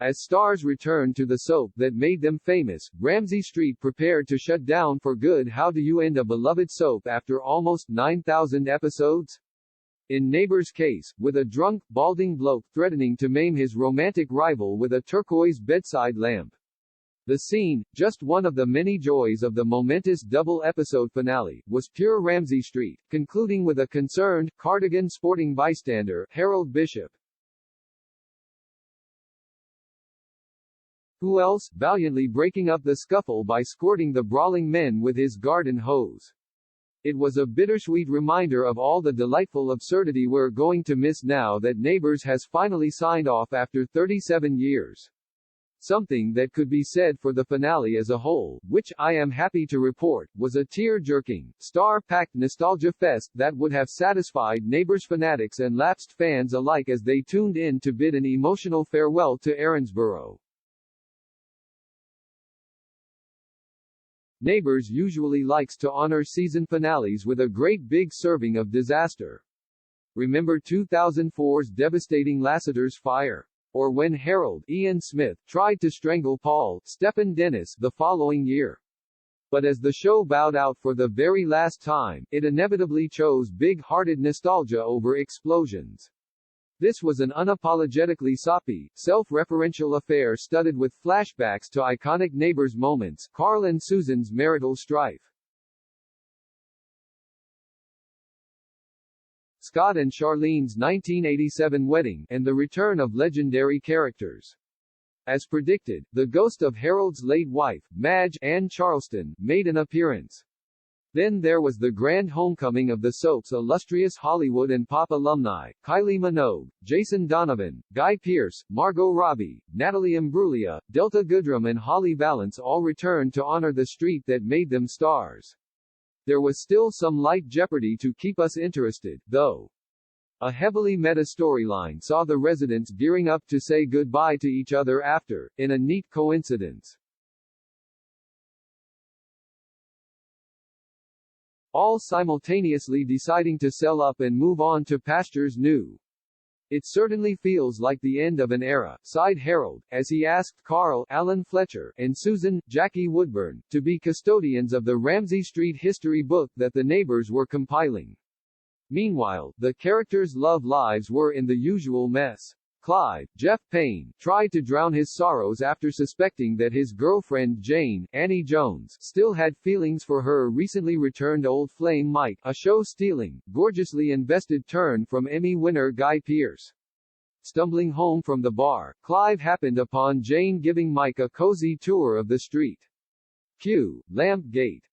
As stars returned to the soap that made them famous, Ramsay Street prepared to shut down for good. How do you end a beloved soap after almost 9,000 episodes? In Neighbours' case, with a drunk, balding bloke threatening to maim his romantic rival with a turquoise bedside lamp. The scene, just one of the many joys of the momentous double-episode finale, was pure Ramsay Street, concluding with a concerned, cardigan-sporting bystander, Harold Bishop. Who else, valiantly breaking up the scuffle by squirting the brawling men with his garden hose. It was a bittersweet reminder of all the delightful absurdity we're going to miss now that Neighbours has finally signed off after 37 years. Something that could be said for the finale as a whole, which, I am happy to report, was a tear-jerking, star-packed nostalgia fest that would have satisfied Neighbours fanatics and lapsed fans alike as they tuned in to bid an emotional farewell to Erinsborough. Neighbours usually likes to honor season finales with a great big serving of disaster. Remember 2004's devastating Lassiter's fire? Or when Harold Ian Smith tried to strangle Paul Stephen Dennis the following year. But as the show bowed out for the very last time, it inevitably chose big-hearted nostalgia over explosions. This was an unapologetically soppy, self-referential affair studded with flashbacks to iconic Neighbours moments, Carl and Susan's marital strife, Scott and Charlene's 1987 wedding, and the return of legendary characters. As predicted, the ghost of Harold's late wife, Madge Ann Charleston, made an appearance. Then there was the grand homecoming of the soap's illustrious Hollywood and pop alumni, Kylie Minogue, Jason Donovan, Guy Pearce, Margot Robbie, Natalie Imbruglia, Delta Goodrem and Holly Valance all returned to honor the street that made them stars. There was still some light jeopardy to keep us interested, though. A heavily meta storyline saw the residents gearing up to say goodbye to each other after, in a neat coincidence, all simultaneously deciding to sell up and move on to pastures new. It certainly feels like the end of an era, sighed Harold, as he asked Carl, Alan Fletcher, and Susan, Jackie Woodburn, to be custodians of the Ramsay Street history book that the Neighbours were compiling. Meanwhile, the characters' love lives were in the usual mess. Clive, Jeff Payne, tried to drown his sorrows after suspecting that his girlfriend Jane, Annie Jones, still had feelings for her recently returned old flame Mike, a show-stealing, gorgeously invested turn from Emmy winner Guy Pearce. Stumbling home from the bar, Clive happened upon Jane giving Mike a cozy tour of the street. Cue, Lamp Gate.